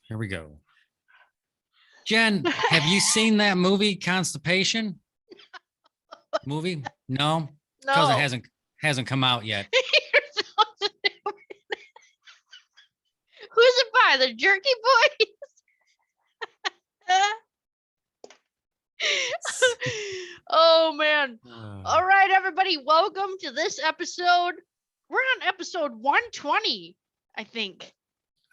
Here we go. Jen, have you seen that movie Constipation? Movie? No, because it No. hasn't come out yet. Who's it by? The Jerky Boys? Oh man. All right, everybody, welcome to this episode. We're on episode 120, I think.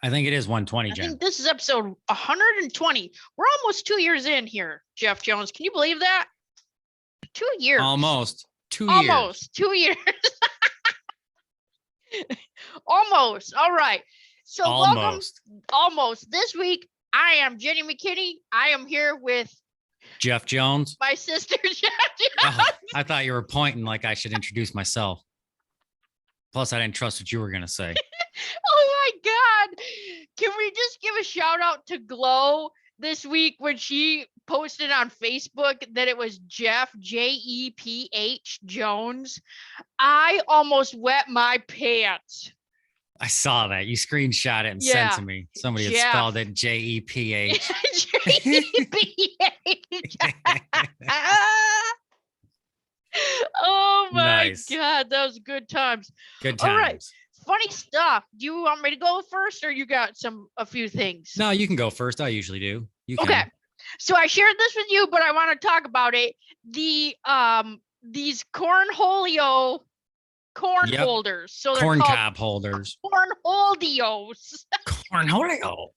I think it is 120, Jen. I think this is episode 120. We're almost 2 years in here, Jeff Jones. Can you believe that? 2 years. Almost 2 years. Almost 2 years. Almost. All right. So welcome. Almost. This week, I am Jenny McKinney. I am here with Jeff Jones. My sister, Jeff Jones. Oh, I thought you were pointing like I should introduce myself. Plus, I didn't trust what you were going to say. Oh, my God. Can we just give a shout out to Glow this week when she posted on Facebook that it was Jeff, Jeph Jones? I almost wet my pants. I saw that. You screenshot it and sent to me. Somebody had spelled it Jeph. Jeph. Oh my Nice. God, that was good times. Good times. All right, funny stuff. Do you want me to go first, or you got a few things? No, you can go first. I usually do. You can. Okay. So I shared this with you, but I want to talk about it. These cornholio holders. So they're corn called cob holders. Cornholios. Cornholio.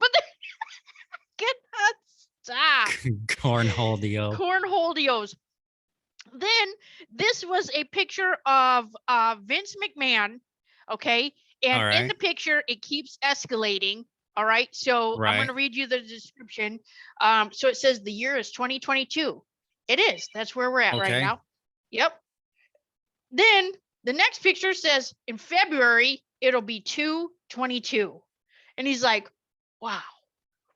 But they're get that stop. Cornholio. Cornholios. Then this was a picture of Vince McMahon. Okay. And in the picture, it keeps escalating. All right. So I'm going to read you the description. So it says the year is 2022. It is. That's where we're at right now. Yep. Then the next picture says in February, it'll be 2/22. And he's like, wow.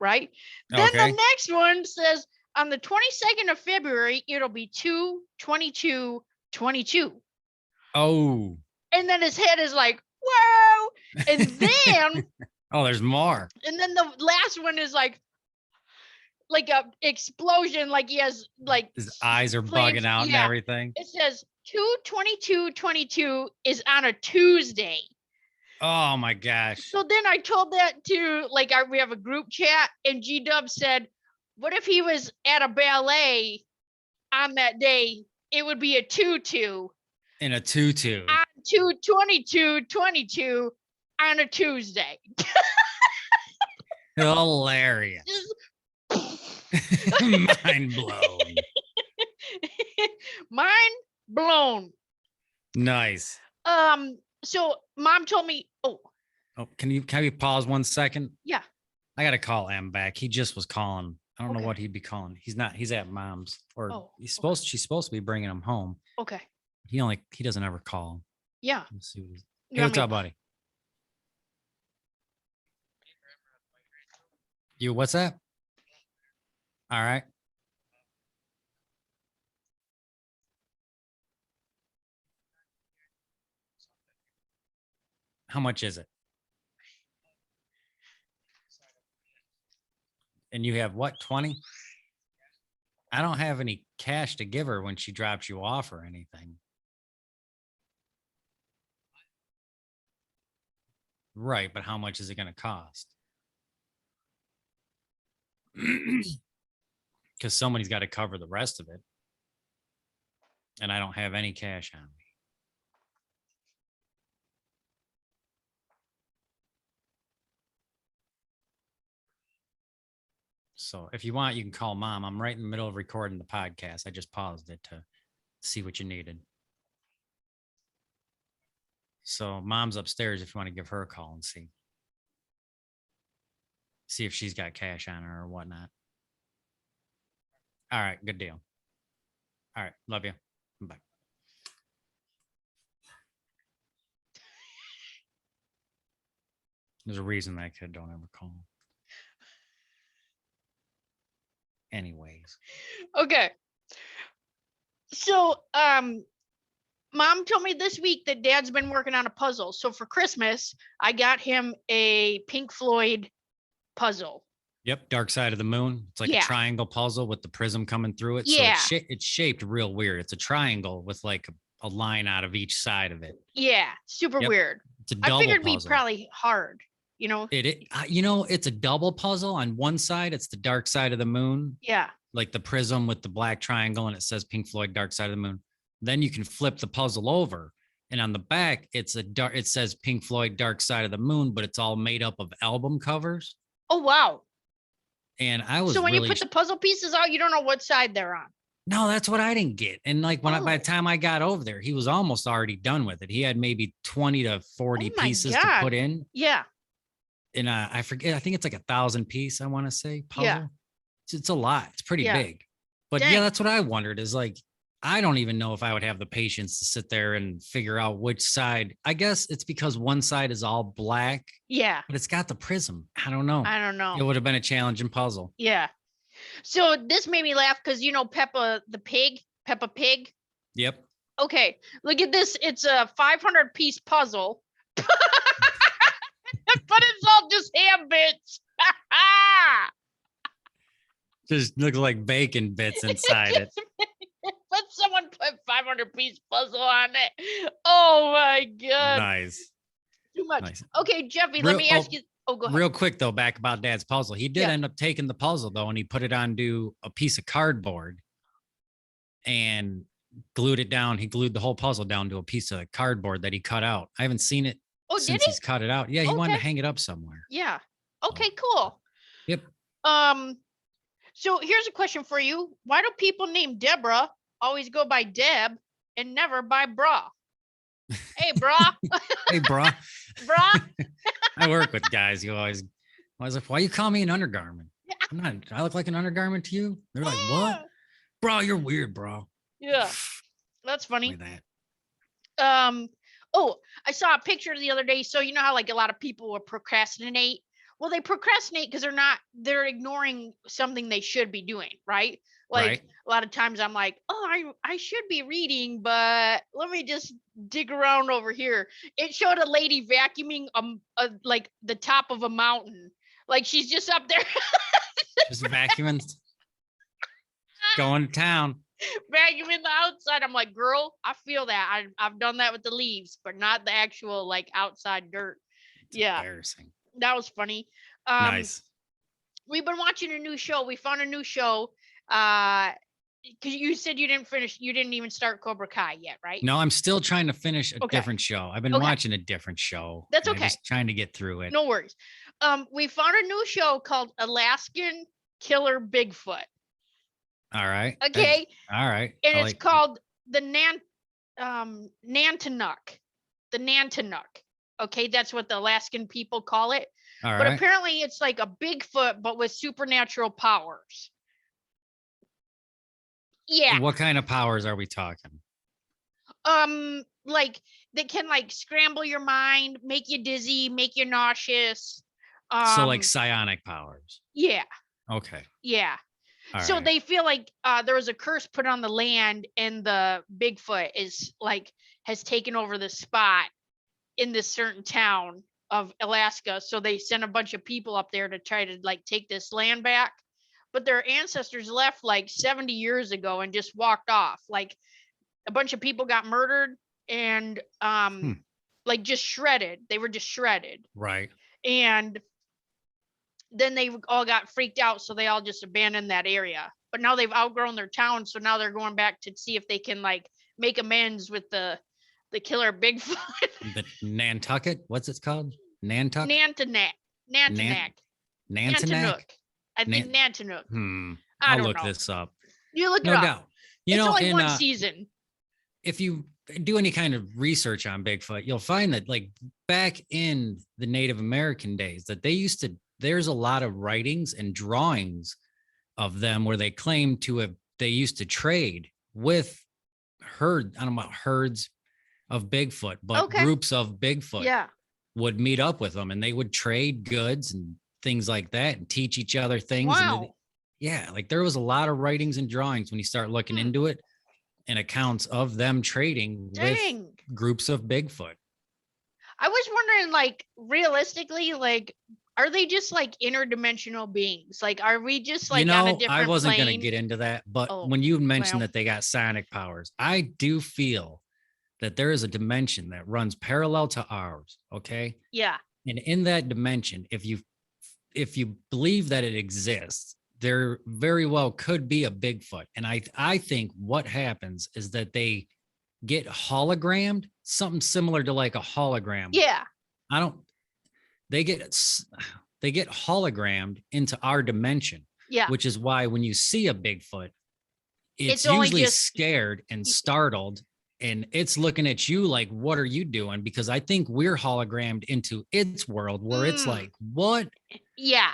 Right. Then the next one says on the 22nd of February, it'll be 2/22/22. Oh. And then his head is like, whoa. And then oh, there's more. And then the last one is like a explosion, like he has like his eyes are flames. bugging out and everything. It says 2/22/22 is on a Tuesday. Oh my gosh. So then I told that to we have a group chat, and G-Dub said, what if he was at a ballet on that day? It would be a tutu. In a tutu. On 2/22/22 on a Tuesday. Hilarious. Mind blown. Mind blown. Nice. So mom told me, oh, can you pause 1 second? Yeah. I gotta call M back. He just was calling. I don't know what he'd be calling. He's at mom's, or she's supposed to be bringing him home. Okay. He doesn't ever call. Yeah. Let's see hey, what's up, buddy? You, what's that? All right. How much is it? And you have what, 20? I don't have any cash to give her when she drops you off or anything. Right, but how much is it going to cost? Because somebody's got to cover the rest of it. And I don't have any cash on me. So if you want, you can call mom. I'm right in the middle of recording the podcast. I just paused it to see what you needed. So mom's upstairs if you want to give her a call and see if she's got cash on her or whatnot. All right, good deal. All right, love you. Bye. There's a reason that kid don't ever call. Anyways. Okay. So, Mom told me this week that Dad's been working on a puzzle. So for Christmas, I got him a Pink Floyd puzzle. Yep, Dark Side of the Moon. It's like a triangle puzzle with the prism coming through it. Yeah. So it's shaped real weird. It's a triangle with like a line out of each side of it. Yeah, super weird. It's a double I figured puzzle. it'd be probably hard, you know? It's a double puzzle. On one side, it's the Dark Side of the Moon. Yeah. Like the prism with the black triangle, and it says Pink Floyd, Dark Side of the Moon. Then you can flip the puzzle over, and on the back, it says Pink Floyd, Dark Side of the Moon, but it's all made up of album covers. Oh, wow. And I was so when you put the puzzle pieces out, you don't know what side they're on. No, that's what I didn't get. And like by the time I got over there, he was almost already done with it. He had maybe 20 to 40 pieces to put in. Yeah. And I forget, I think it's like 1,000 piece, I want to say, puzzle. Yeah. It's a lot. It's pretty big. But yeah, that's what I wondered is like, I don't even know if I would have the patience to sit there and figure out which side. I guess it's because one side is all black. Yeah. But it's got the prism. I don't know. It would have been a challenging puzzle. Yeah. So this made me laugh because, you know, Peppa Pig. Yep. Okay. Look at this. It's a 500 piece puzzle. But it's all just ham bits. Just looks like bacon bits inside it. But someone put 500 piece puzzle on it. Oh my God. Nice. Too much. Nice. Okay, Jeffy, let me ask you. Oh, go ahead. Real quick though, back about Dad's puzzle. He did end up taking the puzzle though, and he put it onto a piece of cardboard and glued it down. He glued the whole puzzle down to a piece of cardboard that he cut out. I haven't seen it since he's cut it out. Yeah, he wanted to hang it up somewhere. Yeah. Okay, cool. Yep. So here's a question for you. Why do people named Deborah always go by Deb and never by Bra? Hey, Bra. Hey, Bra. Bra. I work with guys who always like, why you call me an undergarment? I'm not, I look like an undergarment to you? They're like, what? Bro, you're weird, bro. Yeah. That's funny. Look at that. Oh, I saw a picture the other day. So you know how like a lot of people will procrastinate? Well, they procrastinate because they're ignoring something they should be doing, right? Like a lot of times I'm like, oh, I should be reading, but let me just dig around over here. It showed a lady vacuuming like the top of a mountain. Like she's just up there. Just vacuuming. Going to town. Vacuuming the outside. I'm like, girl, I feel that. I've done that with the leaves, but not the actual like outside dirt. It's embarrassing. That was funny. Nice. We've been watching a new show. We found a new show. Because you said you didn't even start Cobra Kai yet, right? No, I'm still trying to finish a different show. I've been watching a different show. That's okay. I'm just trying to get through it. No worries. We found a new show called Alaskan Killer Bigfoot. All right. Okay. All right. And it's called the Nantinnuk. The Nantinnuk. Okay, that's what the Alaskan people call it. But apparently it's like a Bigfoot, but with supernatural powers. Yeah. What kind of powers are we talking? Like they can like scramble your mind, make you dizzy, make you nauseous. So like psionic powers. Yeah. Okay. Yeah. So they feel like there was a curse put on the land, and the Bigfoot has taken over the spot in this certain town of Alaska. So they sent a bunch of people up there to try to like take this land back. But their ancestors left like 70 years ago and just walked off. Like a bunch of people got murdered and like just shredded. They were just shredded. Right. And then they all got freaked out. So they all just abandoned that area. But now they've outgrown their town. So now they're going back to see if they can like make amends with the killer Bigfoot. The Nantucket? What's it called? Nantucket? Nantinnuk. I think Nantinnuk. I'll look this up. You look it up. No doubt. It's only one season. If you do any kind of research on Bigfoot, you'll find that like back in the Native American days that there's a lot of writings and drawings of them where they claim they used to trade with herds of Bigfoot, but groups of Bigfoot would meet up with them and they would trade goods and things like that and teach each other things. Wow. Like there was a lot of writings and drawings when you start looking into it. and accounts of them trading with groups of Bigfoot. I was wondering, like, realistically, like, are they just like interdimensional beings? Like, are we just like on a different I wasn't plane? going to get into that, but when you mentioned that they got sonic powers, I do feel that there is a dimension that runs parallel to ours. Okay. Yeah. And in that dimension, if you believe that it exists, there very well could be a Bigfoot. And I think what happens is that they get hologrammed, something similar to like a hologram. Yeah. They get hologrammed into our dimension. Yeah. Which is why when you see a Bigfoot, it's usually just scared and startled, and it's looking at you like, what are you doing? Because I think we're hologrammed into its world where it's like, what? Yeah.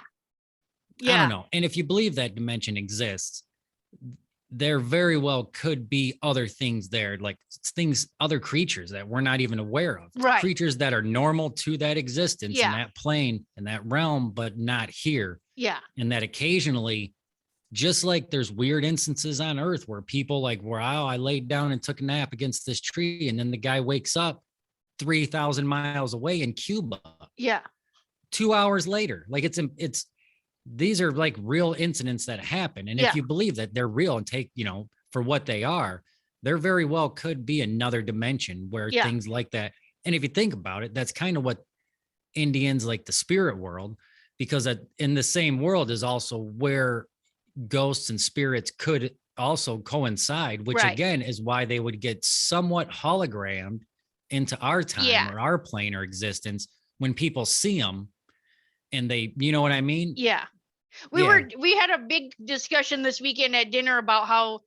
I don't know. And if you believe that dimension exists, there very well could be other things there, like other creatures that we're not even aware of. Right. Creatures that are normal to that existence in that plane, in that realm, but not here. Yeah. And that occasionally, just like there's weird instances on Earth where people like, wow, I laid down and took a nap against this tree, and then the guy wakes up 3,000 miles away in Cuba. Yeah. 2 hours later. Like these are like real incidents that happen. And if you believe that they're real and take, for what they are, there very well could be another dimension where things like that. And if you think about it, that's kind of what Indians like the spirit world, because in the same world is also where ghosts and spirits could also coincide, which again is why they would get somewhat hologrammed into our time or our plane or existence when people see them. And they, you know what I mean? Yeah. We had a big discussion this weekend at dinner about how,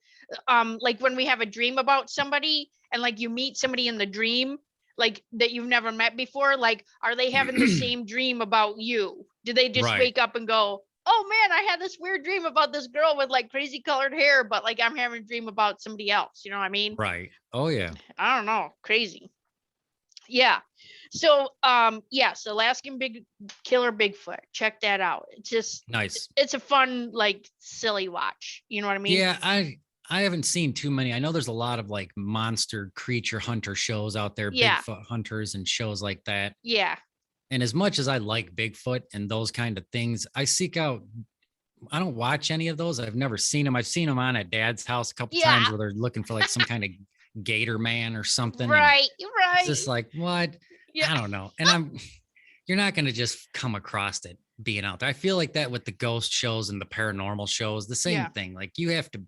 like when we have a dream about somebody and like you meet somebody in the dream, like that you've never met before, like, are they having the same dream about you? Do they just wake up and go, oh man, I had this weird dream about this girl with like crazy colored hair, but like I'm having a dream about somebody else. You know what I mean? Right. Oh yeah. I don't know. Crazy. Yeah. So, yes, Alaskan Killer Bigfoot. Check that out. It's just nice. It's a fun, like, silly watch. You know what I mean? Yeah, I haven't seen too many. I know there's a lot of like monster creature hunter shows out there, Bigfoot hunters and shows like that. Yeah. And as much as I like Bigfoot and those kind of things, I don't watch any of those. I've never seen them. I've seen them on at Dad's house a couple times where they're looking for like some kind of gator man or something. Right. It's just like, what? Yeah. I don't know. And you're not going to just come across it being out there. I feel like that with the ghost shows and the paranormal shows, the same thing. Like you have to,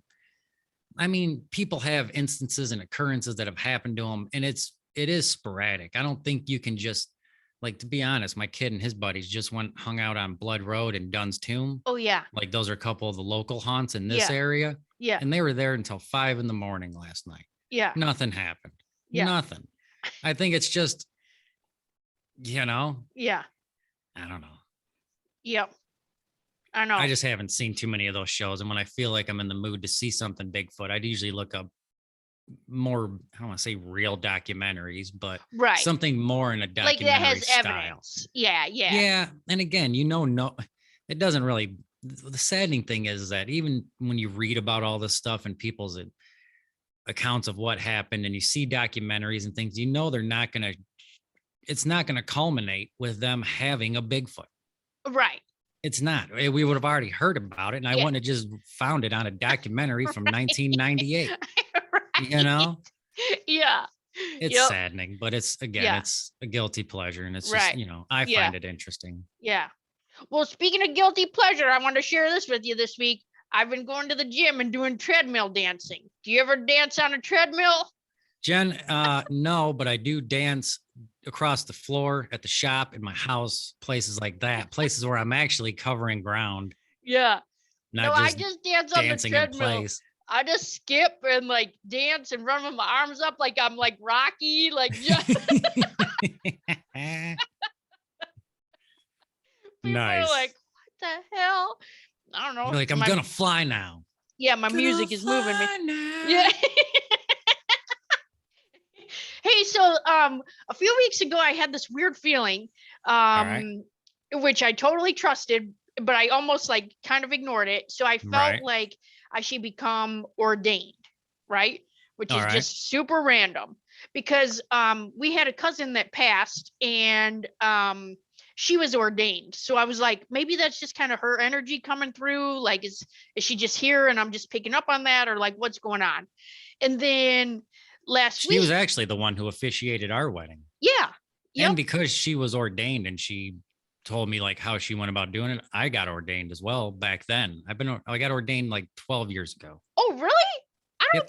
people have instances and occurrences that have happened to them, and it is sporadic. I don't think you can just, like, to be honest, my kid and his buddies just hung out on Blood Road and Dunn's Tomb. Oh yeah. Like those are a couple of the local haunts in this area. Yeah. And they were there until 5 a.m. last night. Yeah. Nothing happened. Yeah. Nothing. I think it's just, Yeah. I don't know. Yep. I know. I just haven't seen too many of those shows. And when I feel like I'm in the mood to see something Bigfoot, I'd usually look up more, I don't want to say real documentaries, but something more in a documentary like that has style. Evidence. Yeah. Yeah. And again, no, it doesn't really, the saddening thing is that even when you read about all this stuff and people's accounts of what happened and you see documentaries and things, it's not going to culminate with them having a Bigfoot. Right. It's not. We would have already heard about it, and I wouldn't have just found it on a documentary from 1998. Yeah. It's saddening, but it's a guilty pleasure, and it's just, I find it interesting. Yeah. Well, speaking of guilty pleasure, I want to share this with you this week. I've been going to the gym and doing treadmill dancing. Do you ever dance on a treadmill? Jen, no, but I do dance across the floor at the shop, in my house, places like that, places where I'm actually covering ground. Yeah. I just dance on the treadmill. I just skip and like dance and run with my arms up like I'm like Rocky, like just nice. Are like, what the hell? I don't know. You're like, I'm gonna fly now. Yeah, my music is moving me. Now. Yeah. Hey, so a few weeks ago I had this weird feeling, which I totally trusted, but I almost like kind of ignored it. So I felt like I should become ordained, right? which is just super random because we had a cousin that passed and she was ordained. So I was like, maybe that's just kind of her energy coming through. Like, is she just here and I'm just picking up on that, or like what's going on? And then last week, she was actually the one who officiated our wedding. Yeah. Yep. And because she was ordained and she told me like how she went about doing it, I got ordained as well back then. I got ordained like 12 years ago. Oh, really? I don't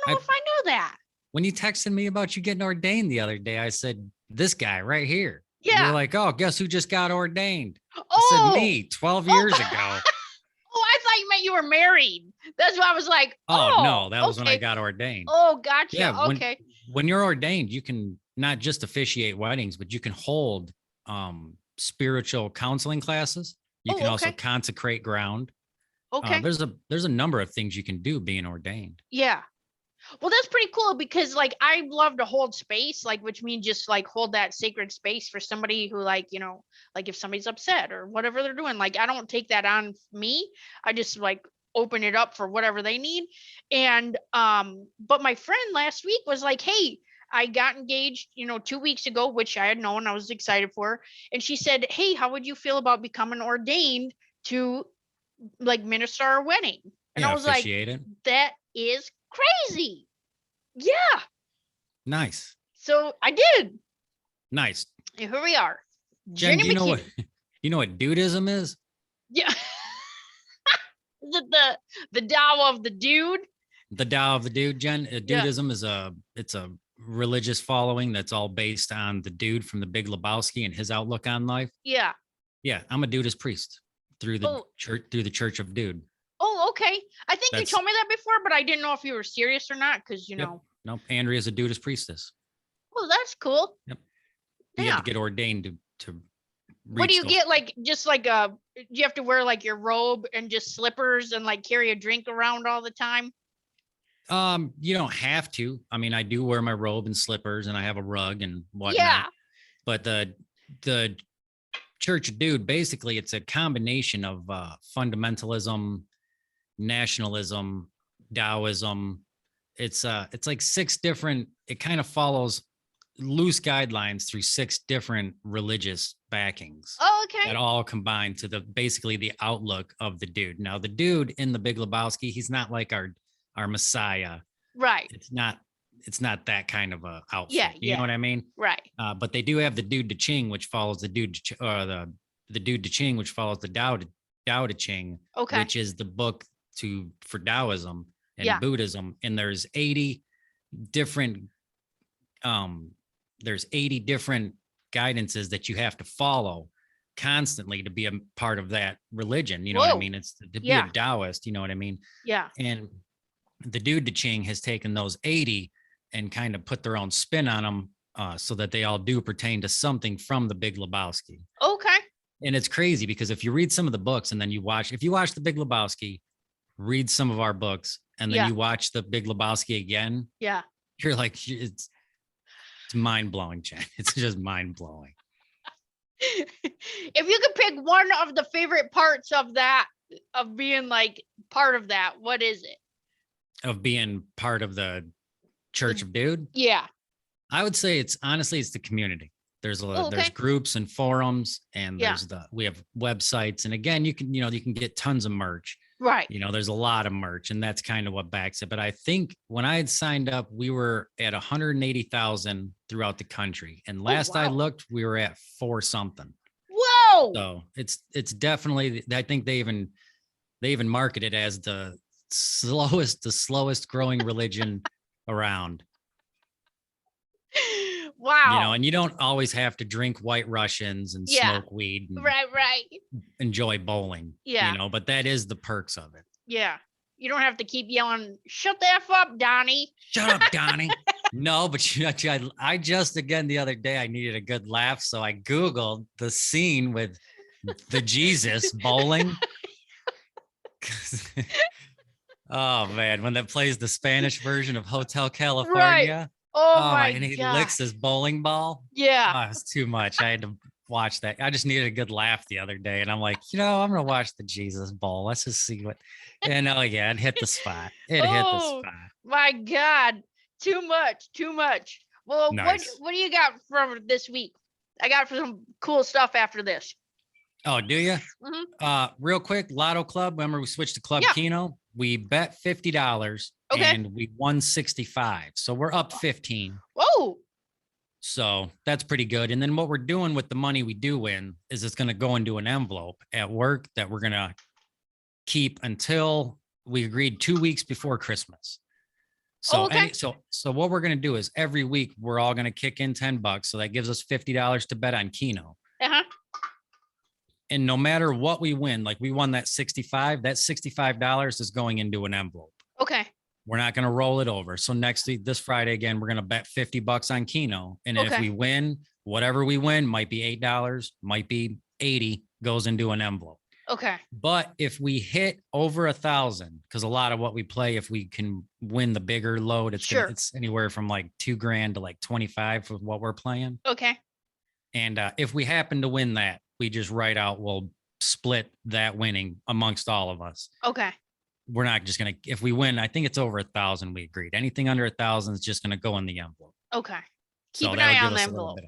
know if I knew that. When you texted me about you getting ordained the other day, I said, this guy right here. Yeah. You're like, oh, guess who just got ordained? Oh. I said, me, 12 years ago. Oh, I thought you meant you were married. That's why I was like, oh no, that was when I got ordained. Oh, gotcha. Yeah, okay. When you're ordained, you can not just officiate weddings, but you can hold spiritual counseling classes. You can also consecrate ground. Okay. There's a number of things you can do being ordained. Yeah. Well, that's pretty cool because like I love to hold space, like which means just like hold that sacred space for somebody who like, you know, like if somebody's upset or whatever they're doing, like I don't take that on me. I just like open it up for whatever they need. And but my friend last week was like, hey, I got engaged, 2 weeks ago, which I had known, I was excited for. And she said, hey, how would you feel about becoming ordained to like minister our wedding? And I was like, that is crazy. Yeah. Nice. So I did. Nice. And here we are. Jen, do you know what dudism is? Yeah. Is it the Tao of the dude? The Tao of the dude, Jen. Dudism is it's a religious following that's all based on the dude from the Big Lebowski and his outlook on life. Yeah. Yeah, I'm a Dudist priest through the Church of Dude. Oh, okay. I think you told me that before, but I didn't know if you were serious or not because, know. Nope, Andrea's a Dudist priestess. Oh, that's cool. Yep. You have to get ordained to what do you get? Like, just like you have to wear like your robe and just slippers and like carry a drink around all the time? You don't have to. I mean, I do wear my robe and slippers and I have a rug and whatnot. Yeah. But the Church of Dude, basically it's a combination of fundamentalism, nationalism, Taoism. It's like 6 different, it kind of follows loose guidelines through 6 different religious backings. Oh, okay. That all combine to basically the outlook of the dude. Now the dude in the Big Lebowski, he's not like our Messiah. Right. It's not that kind of a outfit. Yeah. You know what I mean? Right. But they do have the dude de Ching, which follows the dude the dude de Ching, which follows the Tao de Ching, which is the book for Taoism and Buddhism. And there's 80 different guidances that you have to follow constantly to be a part of that religion. You know what I mean? It's to be a Taoist. You know what I mean? Yeah. And the dude de Ching has taken those 80 and kind of put their own spin on them so that they all do pertain to something from the Big Lebowski. Okay. And it's crazy because if you read some of the books and then if you watch the Big Lebowski, read some of our books, and then you watch the Big Lebowski again, you're like, it's mind blowing, Jen. It's just mind blowing. If you could pick one of the favorite parts of that, of being like part of that, what is it? Of being part of the Church of Dude? Yeah. I would say it's the community. There's there's groups and forums, and we have websites, and again, you can get tons of merch. Right. There's a lot of merch, and that's kind of what backs it. But I think when I had signed up, we were at 180,000 throughout the country, and last I looked, we were at 4 something. Whoa! So it's definitely. I think they even market it as the slowest growing religion around. Wow. And you don't always have to drink White Russians and smoke weed and right. enjoy bowling. But that is the perks of it. Yeah. You don't have to keep yelling, shut the F up, Donnie. Shut up, Donnie. No, but I just, again, the other day, I needed a good laugh. So I Googled the scene with the Jesus bowling. Oh, man. When that plays the Spanish version of Hotel California. Right. Oh my and he licks his bowling ball. Yeah. Oh, it was too much. I had to watch that. I just needed a good laugh the other day. And I'm like, I'm going to watch the Jesus bowl. Let's just see what. And it hit the spot. Hit the spot. My God, too much. Well, Nice. what do you got from this week? I got some cool stuff after this. Oh, do you? Mm-hmm. Real quick, Lotto Club. Remember, we switched to Club Keno. We bet $50 and we won 65. So we're up 15. Whoa. So that's pretty good. And then what we're doing with the money we do win is it's going to go into an envelope at work that we're going to keep until we agreed 2 weeks before Christmas. So, so what we're going to do is every week we're all going to kick in $10. So that gives us $50 to bet on Keno. Uh-huh. And no matter what we win, like we won that 65, that $65 is going into an envelope. Okay. We're not going to roll it over. So next week, this Friday again, we're going to bet $50 on Keno. And if we win, whatever we win might be $8, might be 80, goes into an envelope. Okay. But if we hit over 1,000, because a lot of what we play, if we can win the bigger load, it's anywhere from like $2,000 to like 25 for what we're playing. Okay. And if we happen to win that, we just write out, we'll split that winning amongst all of us. Okay. We're not just going to, if we win, I think it's over 1,000, we agreed. Anything under 1,000 is just going to go in the envelope. Okay. Keep an eye on the envelope.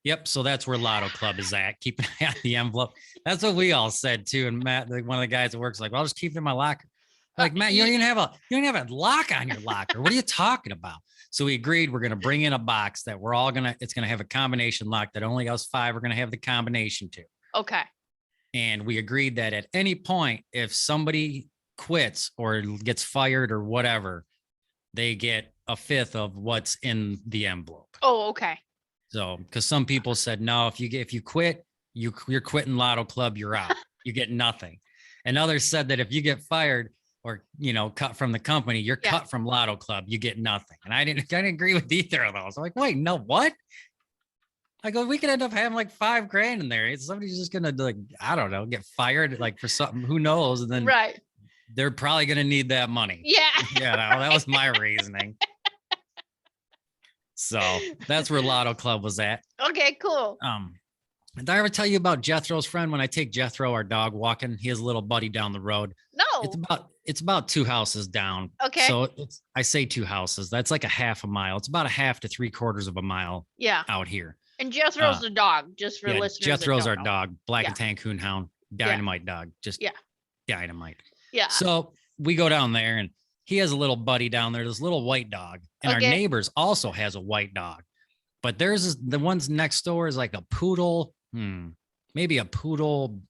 Yep. So that's where Lotto Club is at. Keep an eye on the envelope. That's what we all said too. And Matt, like one of the guys that works, like, well, I'll just keep it in my locker. Like, Matt, you don't even have a lock on your locker. What are you talking about? So we agreed we're going to bring in a box that we're all it's going to have a combination lock that only us 5 are going to have the combination to. Okay. And we agreed that at any point, if somebody quits or gets fired or whatever, they get a fifth of what's in the envelope. Oh, okay. So, because some people said, no, if you quit, you're quitting Lotto Club, you're out. You get nothing. And others said that if you get fired or, cut from the company, you're cut from Lotto Club, you get nothing. And I didn't agree with either of those. I'm like, wait, no, what? I go, we could end up having like $5,000 in there. Somebody's just gonna I don't know, get fired like for something, who knows? And then they're probably gonna need that money. Yeah. That was my reasoning. So that's where Lotto Club was at. Okay, cool. Did I ever tell you about Jethro's friend? When I take Jethro, our dog, walking, he has a little buddy down the road. No. It's about 2 houses down. Okay. So I say 2 houses. That's like a half a mile. It's about a half to 3/4 of a mile. Out here. And Jethro's the dog, just for listeners. Jethro's our dog, Black and Tan Coonhound, dynamite dog, just dynamite. Yeah. So we go down there and he has a little buddy down there, this little white dog. And our neighbors also has a white dog. But the ones next door is like a poodle, maybe a poodle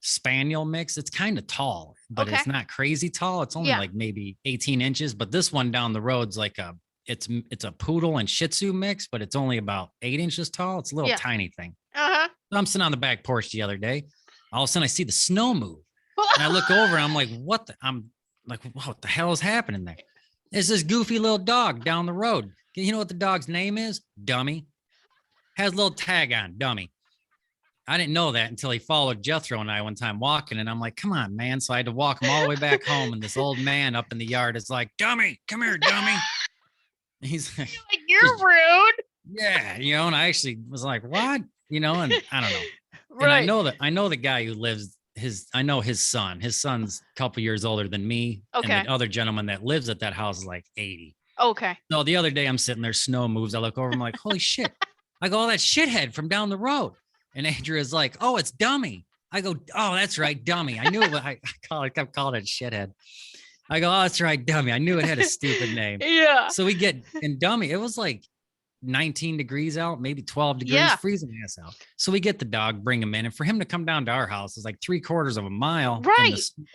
spaniel mix. It's kind of tall, but it's not crazy tall. It's only like maybe 18 inches. But this one down the road's like it's a poodle and Shih Tzu mix, but it's only about 8 inches tall. It's a little tiny thing. So I'm sitting on the back porch the other day. All of a sudden I see the snow move. And I look over and I'm like, I'm like, what the hell is happening there? It's this goofy little dog down the road. You know what the dog's name is? Dummy. Has a little tag on, Dummy. I didn't know that until he followed Jethro and I one time walking. And I'm like, come on, man. So I had to walk him all the way back home. And this old man up in the yard is like, Dummy, come here, Dummy. He's like, you're rude. Yeah. And I actually was like, what? And I don't know. And I know the guy who lives I know his son. His son's a couple years older than me. Okay. And the other gentleman that lives at that house is like 80. Okay. So the other day I'm sitting there, snow moves. I look over, I'm like, holy shit. I go, oh, that shithead from down the road. And Andrea's like, oh, it's Dummy. I go, oh, that's right, Dummy. I knew it. I kept calling it shithead. I go, oh, that's right, Dummy. I knew it had a stupid name. Yeah. So we get in Dummy. It was like 19 degrees out, maybe 12 degrees, freezing ass out. So we get the dog, bring him in. And for him to come down to our house is like 3/4 of a mile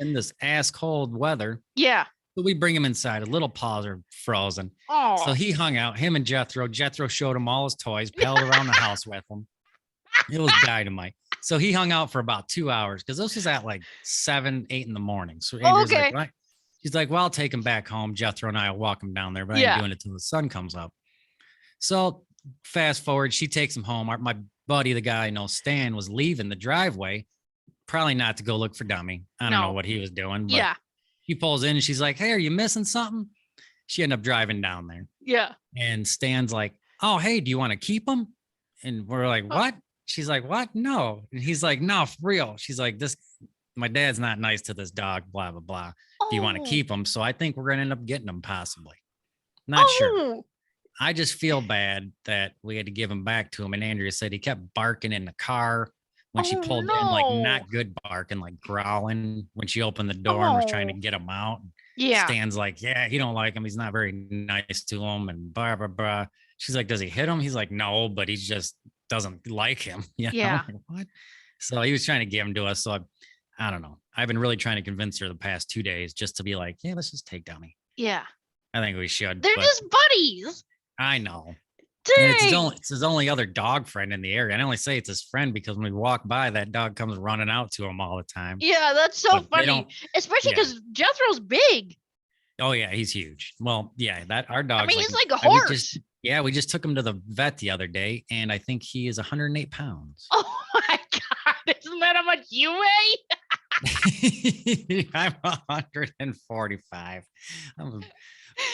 in this ass cold weather. Yeah. So we bring him inside. A little paws are frozen. Oh. So he hung out, him and Jethro. Jethro showed him all his toys, pedaled around the house with him. It was dynamite. So he hung out for about 2 hours because this was at like 7, 8 in the morning. So Andrew's like, right? He's like, well, I'll take him back home. Jethro and I will walk him down there, but I ain't doing it till the sun comes up. So fast forward, she takes him home. My buddy, the guy I know, Stan, was leaving the driveway, probably not to go look for Dummy. I don't know what he was doing. But he pulls in and she's like, hey, are you missing something? She ended up driving down there. Yeah. And Stan's like, oh, hey, do you want to keep him? And we're like, what? She's like, what? No. And he's like, no, for real. She's like, my dad's not nice to this dog, blah, blah, blah. Do you want to keep them? So I think we're going to end up getting them possibly. Not sure. I just feel bad that we had to give him back to him. And Andrea said he kept barking in the car when she pulled in, like not good barking, like growling when she opened the door and was trying to get him out. Yeah. Stan's like, yeah, he don't like him. He's not very nice to him. And blah, blah, blah. She's like, does he hit him? He's like, no, but he just doesn't like him. You know? Like, what? So he was trying to give him to us. So I don't know. I've been really trying to convince her the past 2 days just to be like, yeah, let's just take Dummy. Yeah. I think we should. They're just buddies. I know. Dang. And it's his only other dog friend in the area. I only say it's his friend because when we walk by, that dog comes running out to him all the time. Yeah, that's so funny. Especially because Jethro's big. Oh, yeah, he's huge. Well, yeah, that our dog. I mean, he's like a horse. We just took him to the vet the other day, and I think he is 108 pounds. Oh my God. Isn't that how much you weigh? I'm 145. I'm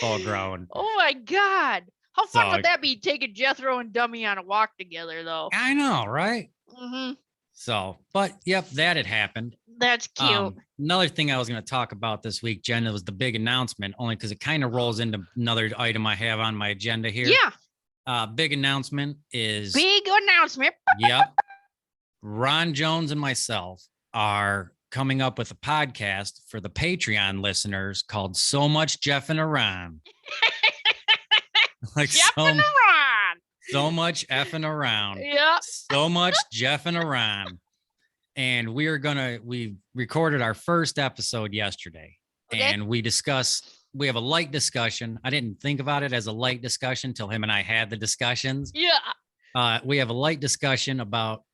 full grown. Oh my God. How fun would that be, taking Jethro and Dummy on a walk together, though? I know, right? Mm-hmm. So, but yep, that had happened. That's cute. Another thing I was going to talk about this week, Jen, it was the big announcement, only because it kind of rolls into another item I have on my agenda here. Yeah. Big announcement is. Big announcement. Yep. Ron Jones and myself are coming up with a podcast for the Patreon listeners called So Much Jeffin' Around. Like Jeffin' around. So much effing around. Yeah. So much jeffing around. And we recorded our first episode yesterday. Okay. And we have a light discussion. I didn't think about it as a light discussion till him and I had the discussions. Yeah. We have a light discussion about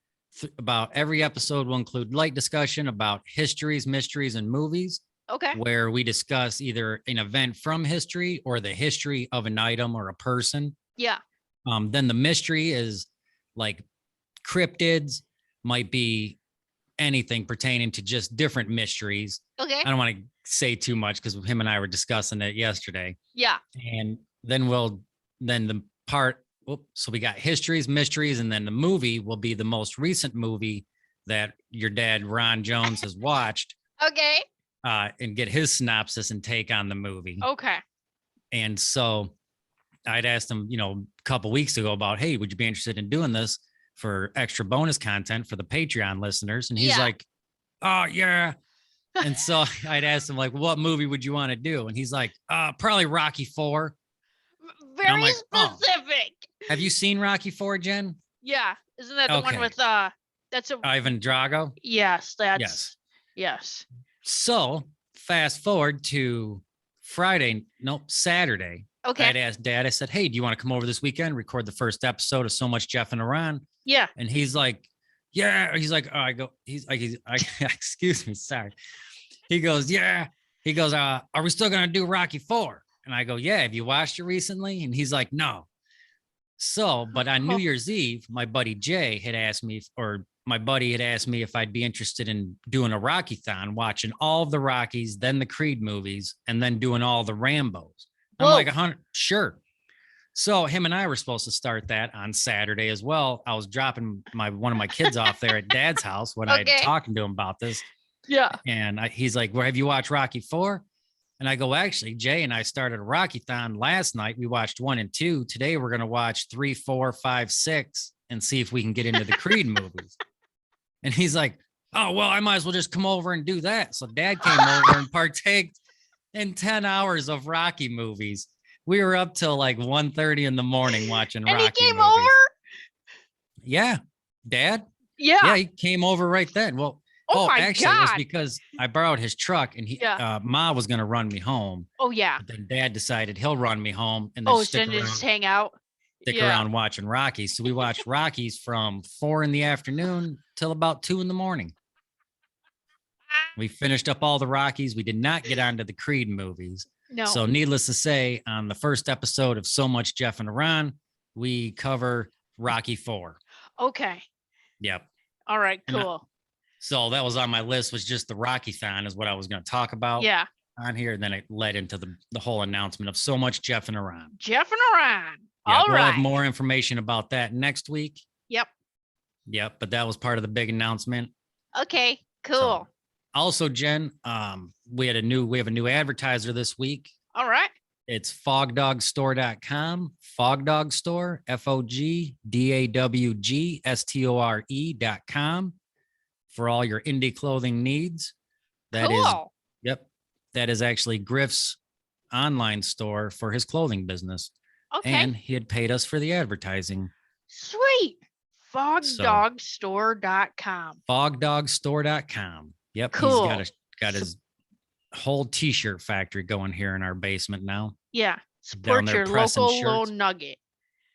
every episode will include light discussion about histories, mysteries, and movies. Okay. Where we discuss either an event from history or the history of an item or a person. Yeah. Then the mystery is like cryptids, might be anything pertaining to just different mysteries. Okay. I don't want to say too much because him and I were discussing it yesterday. Yeah. And then so we got histories, mysteries, and then the movie will be the most recent movie that your dad, Ron Jones, has watched. Okay. And get his synopsis and take on the movie. Okay. And so I'd asked him, a couple weeks ago about, hey, would you be interested in doing this for extra bonus content for the Patreon listeners? And he's like, oh, yeah. And so I'd asked him, like, what movie would you want to do? And he's like, probably Rocky IV. Very specific. Have you seen Rocky IV, Jen? Yeah. Isn't that the one with Ivan Drago? Yes. Yes. So fast forward to Saturday. Okay. I'd asked Dad, I said, hey, do you want to come over this weekend, record the first episode of So Much Jeffin' Around? Yeah. And he's like, yeah. He's like, excuse me, sorry. He goes, yeah. He goes, are we still going to do Rocky IV? And I go, yeah. Have you watched it recently? And he's like, no. So, but on New Year's Eve, my buddy Jay had asked me, my buddy had asked me if I'd be interested in doing a Rocky-thon, watching all of the Rockies, then the Creed movies, and then doing all the Rambos. I'm like, 100, sure. So him and I were supposed to start that on Saturday as well. I was dropping one of my kids off there at Dad's house when I had talking to him about this. Yeah. And he's like, well, have you watched Rocky IV? And I go, actually, Jay and I started a Rocky-thon last night. We watched 1 and 2. Today we're going to watch 3, 4, 5, 6 and see if we can get into the Creed movies. And he's like, oh, well, I might as well just come over and do that. So Dad came over and partaked in 10 hours of Rocky movies. We were up till like 1:30 in the morning watching Rocky movies. And he came over? Yeah. Dad? Yeah. Yeah, he came over right then. Well, actually, it was because I borrowed his truck and Ma was going to run me home. Oh, yeah. But then Dad decided he'll run me home and then just hang out. Stick around watching Rockies. So we watched Rockies from 4 in the afternoon till about 2 in the morning. We finished up all the Rockies. We did not get onto the Creed movies. No. So needless to say, on the first episode of So Much Jeffin' Around, we cover Rocky IV. Okay. Yep. All right, cool. So that was on my list, was just the Rocky-thon is what I was going to talk about on here. And then it led into the whole announcement of So Much Jeffin' Around. Jeffin' Around. Yeah, all we'll right. have more information about that next week. Yep. But that was part of the big announcement. Okay, cool. So, Also, Jen, we have a new advertiser this week. All right. It's fogdogstore.com, fogdogstore, fogdawgstore.com for all your indie clothing needs. That is, Cool. yep, that is actually Griff's online store for his clothing business. Okay. And he had paid us for the advertising. Sweet. Fogdogstore.com. Fogdogstore.com. Yep. Cool. He's got his whole t-shirt factory going here in our basement now. Yeah. Support your local little nugget.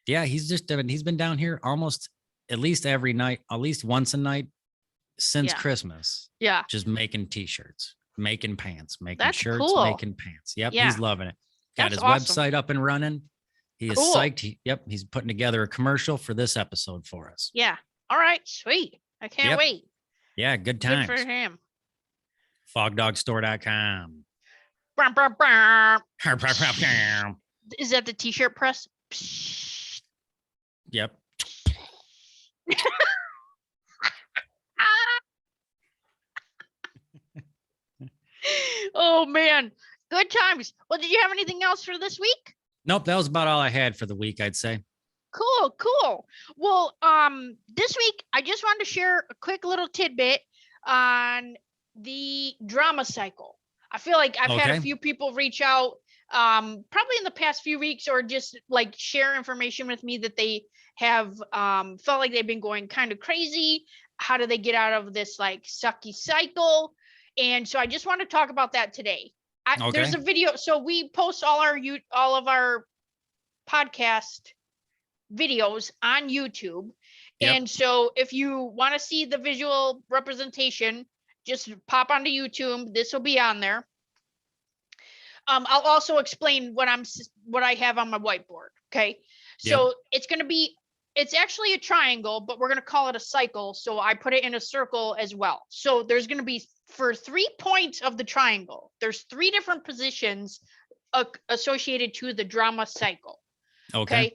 Yeah, he's been down here almost at least every night, at least once a night since Christmas. Yeah. Just making t-shirts, making pants, making That's shirts, cool. making pants. Yep. Yeah. He's loving it. Got his website up and running. He is psyched. He's putting together a commercial for this episode for us. Yeah. All right. Sweet. I can't wait. Yeah. Good times. Good for him. Fogdogstore.com. Is that the t-shirt press? Yep. Oh man, good times. Well, did you have anything else for this week? Nope, that was about all I had for the week, I'd say. Cool. Well, this week I just wanted to share a quick little tidbit on the drama cycle. I feel like I've had a few people reach out, probably in the past few weeks, or just like share information with me that they have felt like they've been going kind of crazy. How do they get out of this like sucky cycle? And so I just want to talk about that today. There's a video. So we post all of our podcast videos on YouTube. Yep. And so if you want to see the visual representation, just pop onto YouTube. This will be on there. I'll also explain what I have on my whiteboard. Okay. So it's actually a triangle, but we're going to call it a cycle. So I put it in a circle as well. So there's going to be, for 3 points of the triangle, there's 3 different positions associated to the drama cycle. Okay.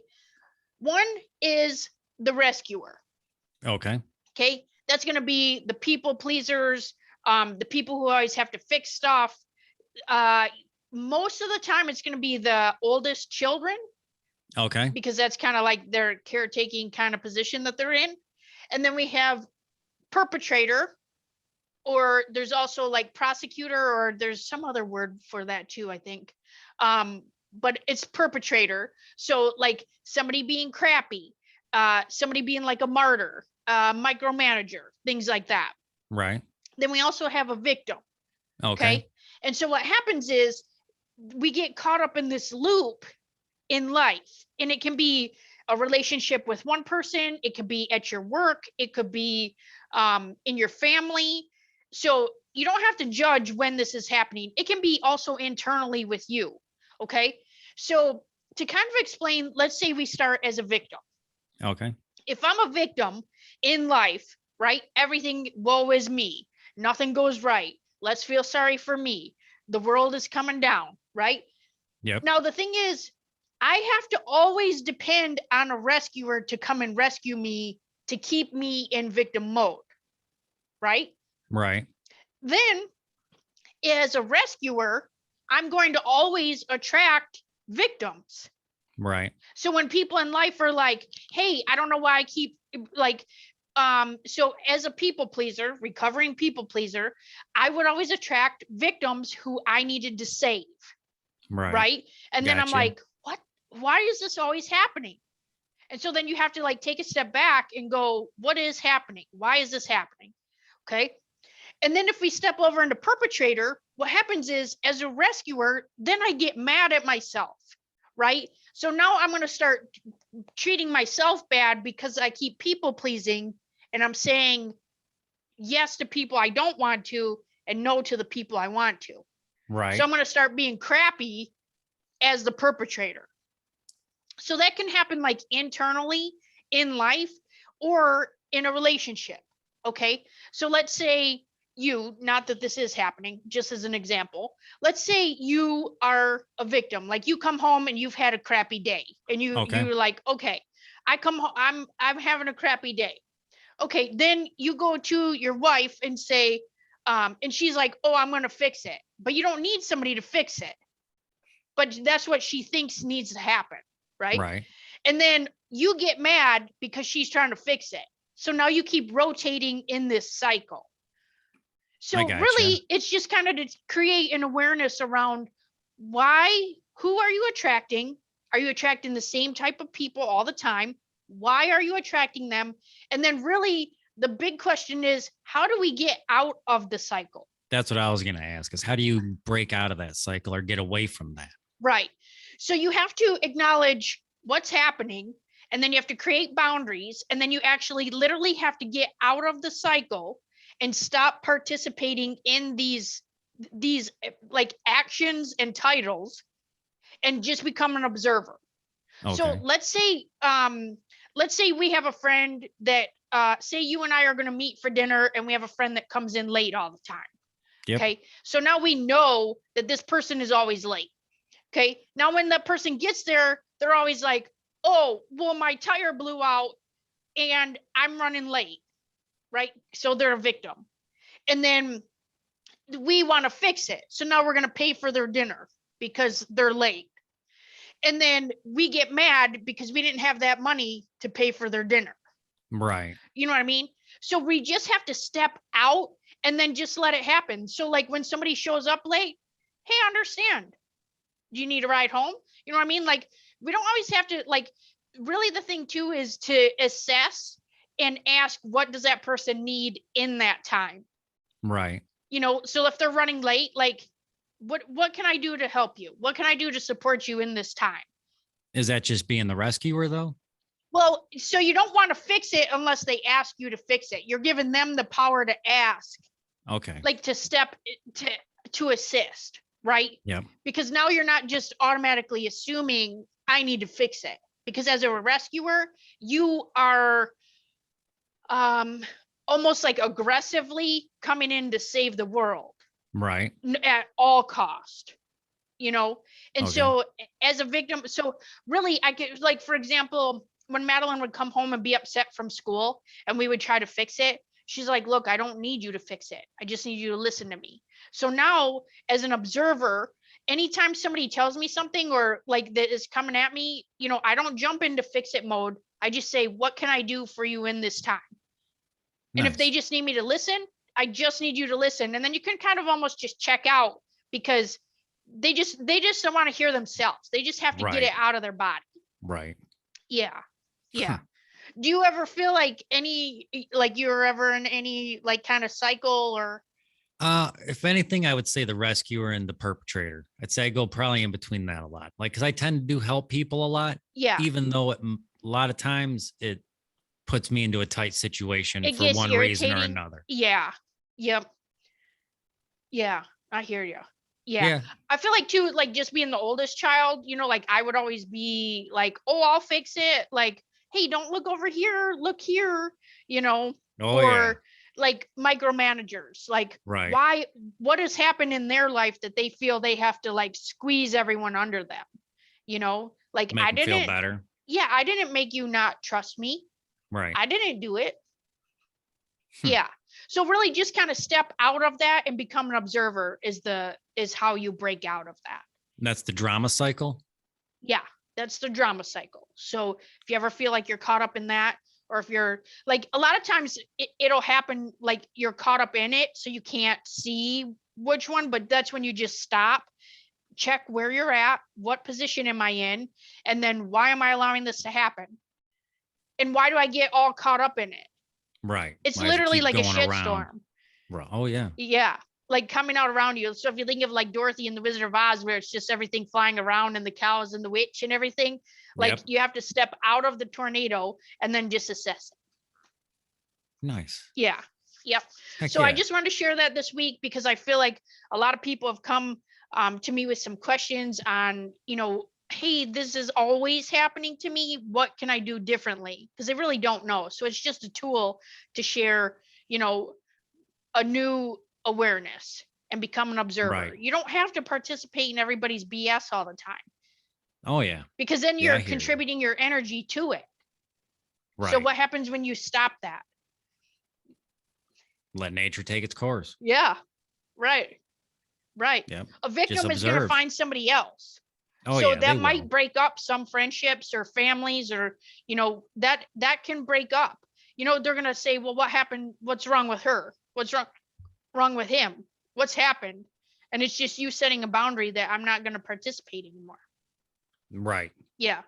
One is the rescuer. Okay. That's going to be the people pleasers, the people who always have to fix stuff. Most of the time it's going to be the oldest children. Okay. Because that's kind of like their caretaking kind of position that they're in. And then we have perpetrator, or there's also like prosecutor, or there's some other word for that too, I think. But it's perpetrator. So like somebody being crappy, somebody being like a martyr, micromanager, things like that. Right. Then we also have a victim. Okay. And so what happens is we get caught up in this loop in life, and it can be a relationship with one person. It could be at your work. It could be in your family. So you don't have to judge when this is happening. It can be also internally with you. Okay. So to kind of explain, let's say we start as a victim. Okay. If I'm a victim in life, right? Everything, woe is me. Nothing goes right. Let's feel sorry for me. The world is coming down, right? Yep. Now, the thing is, I have to always depend on a rescuer to come and rescue me, to keep me in victim mode, right? Right. Then, as a rescuer, I'm going to always attract victims. Right. So when people in life are like, hey, I don't know why I keep like, so as a people pleaser, recovering people pleaser, I would always attract victims who I needed to save. Right. Right. And then I'm like, what? Why is this always happening? And so then you have to like take a step back and go, what is happening? Why is this happening? Okay. And then if we step over into perpetrator, what happens is, as a rescuer, then I get mad at myself. Right. So now I'm going to start treating myself bad because I keep people pleasing, and I'm saying yes to people I don't want to and no to the people I want to. Right. So I'm going to start being crappy as the perpetrator. So that can happen like internally in life or in a relationship. Okay. So let's say you, not that this is happening, just as an example, let's say you are a victim, like you come home and you've had a crappy day, and you're like, okay, I come home, I'm having a crappy day. Okay. Then you go to your wife and say, And she's like, oh, I'm going to fix it. But you don't need somebody to fix it. But that's what she thinks needs to happen. Right. And then you get mad because she's trying to fix it. So now you keep rotating in this cycle. So really, it's just kind of to create an awareness around who are you attracting? Are you attracting the same type of people all the time? Why are you attracting them? And then really the big question is, how do we get out of the cycle? That's what I was going to ask, is how do you break out of that cycle or get away from that? Right. So you have to acknowledge what's happening, and then you have to create boundaries, and then you actually literally have to get out of the cycle and stop participating in these like actions and titles and just become an observer. Okay. So let's say we have a friend that say you and I are going to meet for dinner, and we have a friend that comes in late all the time. Yep. Okay. So now we know that this person is always late. Okay. Now when that person gets there, they're always like, oh, well, my tire blew out and I'm running late. Right. So they're a victim. And then we want to fix it. So now we're going to pay for their dinner because they're late. And then we get mad because we didn't have that money to pay for their dinner. Right. You know what I mean? So we just have to step out and then just let it happen. So like when somebody shows up late, hey, I understand. Do you need a ride home? You know what I mean? Like we don't always have to, like, really the thing too is to assess and ask, what does that person need in that time? Right. You know, so if they're running late, like what can I do to help you? What can I do to support you in this time? Is that just being the rescuer though? Well, so you don't want to fix it unless they ask you to fix it. You're giving them the power to ask. Okay. Like to step to assist, right? Yeah. Because now you're not just automatically assuming I need to fix it. Because as a rescuer, you are almost like aggressively coming in to save the world. Right. At all cost, you know? And okay. So as a victim, so really I could, like, for example, when Madeline would come home and be upset from school and we would try to fix it, she's like, look, I don't need you to fix it. I just need you to listen to me. So now as an observer, anytime somebody tells me something or like that is coming at me, you know, I don't jump into fix it mode. I just say, what can I do for you in this time? Nice. And if they just need me to listen, I just need you to listen. And then you can kind of almost just check out because they just don't want to hear themselves. They just have to get it out of their body. Right. Yeah. Yeah. Do you ever feel like you're ever in any like kind of cycle or? If anything, I would say the rescuer and the perpetrator. I'd say I go probably in between that a lot. Like, cause I tend to help people a lot. Yeah. Even though a lot of times it puts me into a tight situation for one reason or another. Yeah. Yep. Yeah. I hear you. Yeah. I feel like too, like just being the oldest child, you know, like I would always be like, oh, I'll fix it. Like, hey, don't look over here, look here, you know, like micromanagers, like what has happened in their life that they feel they have to like squeeze everyone under them, you know, like I didn't feel better. Yeah. I didn't make you not trust me. Right. I didn't do it. Yeah. So really just kind of step out of that and become an observer is how you break out of that. That's the drama cycle? Yeah, that's the drama cycle. So if you ever feel like you're caught up in that, or if you're like, a lot of times it'll happen like you're caught up in it, so you can't see which one, but that's when you just stop, check where you're at, what position am I in, and then why am I allowing this to happen? And why do I get all caught up in it? Right. It's literally like a shitstorm. Right. Oh yeah. Yeah. Like coming out around you. So if you think of like Dorothy and the Wizard of Oz, where it's just everything flying around and the cows and the witch and everything, like you have to step out of the tornado and then just assess it. Nice. Yeah. Yep. So I just wanted to share that this week because I feel like a lot of people have come to me with some questions on, you know, hey, this is always happening to me. What can I do differently? Because they really don't know. So it's just a tool to share, you know, a new awareness and become an observer. Right. You don't have to participate in everybody's BS all the time. Oh, yeah. Because then you're contributing your energy to it. Right. So what happens when you stop that? Let nature take its course. Yeah. Right. Yep. A victim is going to find somebody else. Oh, so yeah, that might break up some friendships or families, or, that can break up. They're going to say, well, what happened? What's wrong with her? What's wrong with him? What's happened? And it's just you setting a boundary that I'm not going to participate anymore. Right. Yeah.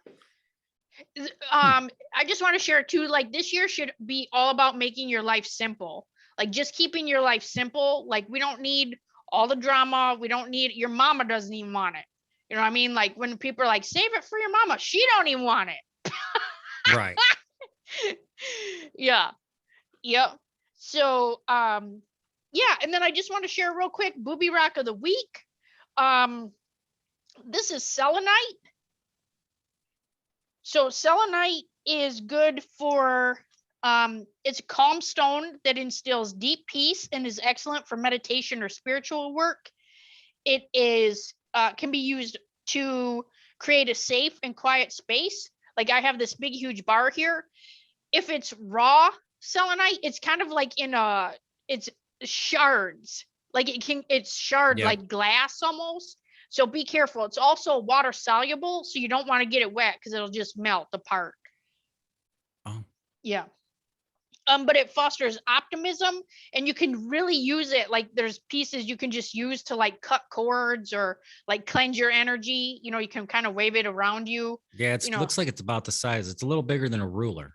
I just want to share too, like, this year should be all about making your life simple. Like, just keeping your life simple. Like, we don't need all the drama. We don't need, your mama doesn't even want it. You know what I mean? Like, when people are like, save it for your mama, she don't even want it. Right. Yeah. Yep. So, yeah. And then I just want to share real quick, booby rock of the week. This is selenite. So selenite is good for, it's a calm stone that instills deep peace and is excellent for meditation or spiritual work. It is, can be used to create a safe and quiet space. Like, I have this big, huge bar here. If it's raw selenite, it's kind of like it's shards. Like, it's shard, like glass almost. So be careful. It's also water soluble, so you don't want to get it wet because it'll just melt apart. Oh. Yeah. But it fosters optimism, and you can really use it. Like, there's pieces you can just use to, like, cut cords or, like, cleanse your energy. You can kind of wave it around you. Yeah, it looks like it's about the size. It's a little bigger than a ruler.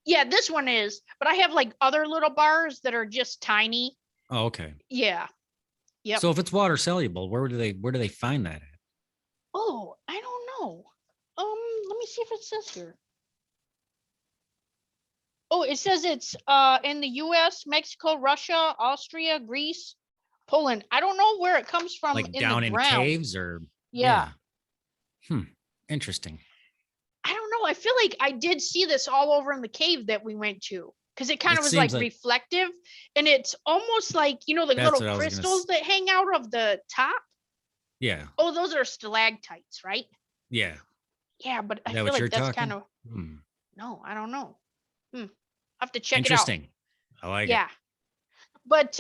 Yeah, this one is, but I have, like, other little bars that are just tiny. Oh, okay. Yeah. Yep. So if it's water soluble, where do they find that at? Oh, I don't know. Let me see if it says here. Oh, it says it's in the US, Mexico, Russia, Austria, Greece, Poland. I don't know where it comes from, like in down the in ground. caves or Yeah. Interesting. I don't know. I feel like I did see this all over in the cave that we went to, because it kind of was like reflective, and it's almost like, the little crystals that hang out of the top. Yeah. Oh, those are stalactites, right? Yeah. Yeah, but I feel like that's kind of. No, I don't know. I have to check it out. Interesting. I like it. Yeah. But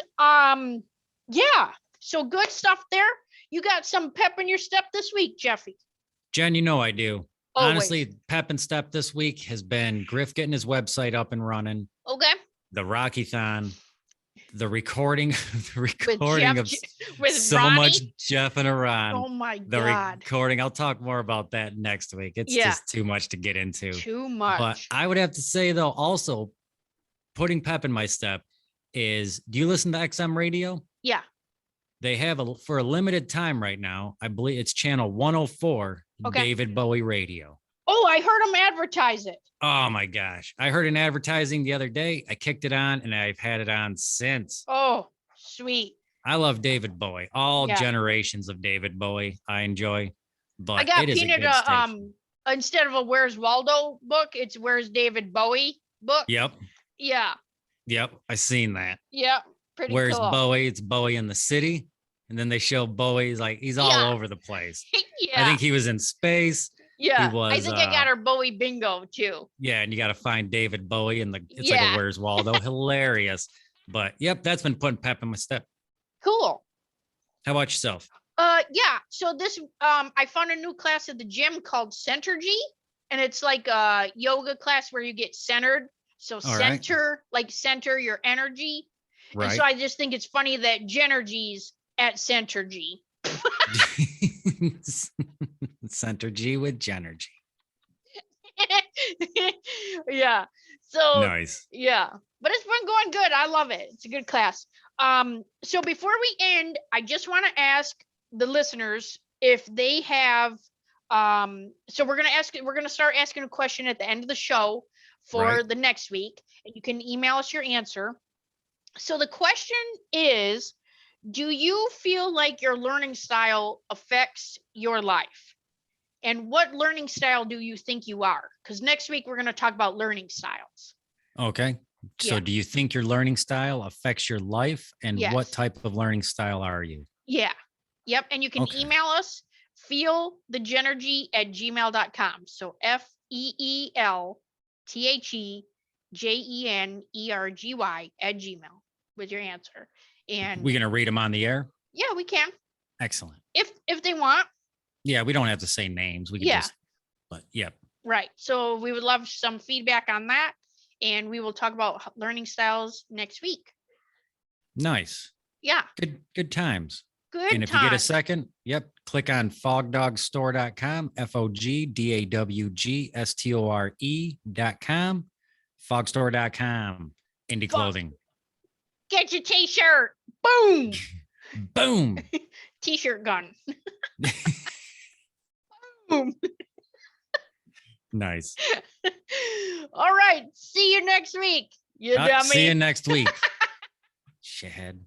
yeah. So good stuff there. You got some pep in your step this week, Jeffy. Jen, I do. Always. Honestly, pep and step this week has been Griff getting his website up and running. Okay. The Rockython, the recording with so Ronnie? much Jeff and Iran. Oh my God. The recording. I'll talk more about that next week. It's just too much to get into. Too much. But I would have to say, though, also putting pep in my step is, do you listen to XM radio? Yeah. They have for a limited time right now, I believe it's channel 104, David Bowie radio. Oh, I heard them advertise it. Oh my gosh. I heard an advertising the other day. I kicked it on and I've had it on since. Oh, sweet. I love David Bowie. All generations of David Bowie I enjoy. But I got it is Peanut instead of a Where's Waldo book, it's Where's David Bowie book. Yep. Yeah. Yep. I seen that. Yep. Pretty Where's cool. Bowie? It's Bowie in the city. And then they show Bowie, he's all over the place. I think he was in space. Yeah. I think I got her Bowie bingo too. Yeah. And you got to find David Bowie and it's like a Where's Waldo. Hilarious. But yep, that's been putting pep in my step. Cool. How about yourself? Yeah. So this, I found a new class at the gym called Centergy, and it's like a yoga class where you get centered. So center your energy. Right. And so I just think it's funny that Jenergy's at Centergy. Centergy with Jenergy. Yeah. So nice. Yeah. But it's been going good. I love it. It's a good class. So before we end, I just want to ask the listeners if they have, so we're going to start asking a question at the end of the show for the next week, and you can email us your answer. So the question is, do you feel like your learning style affects your life? And what learning style do you think you are? Because next week we're going to talk about learning styles. Okay. So do you think your learning style affects your life? And what type of learning style are you? Yeah. Yep. And you can email us, feelthejenergy@gmail.com. So FEELTHEJENERGY @gmail. with your answer. And we're gonna read them on the air. Yeah, we can. Excellent. If they want. Yeah, we don't have to say names. We can just. But yep. Right. So we would love some feedback on that, and we will talk about learning styles next week. Nice. Yeah. Good times. Good. And if you get a second, click on fogdogstore.com, fogdawgstore.com, fogstore.com, indie clothing. Get your t-shirt. Boom. Boom. T-shirt gun. Boom. Nice. All right. See you next week. You dummy. See you next week. Shithead.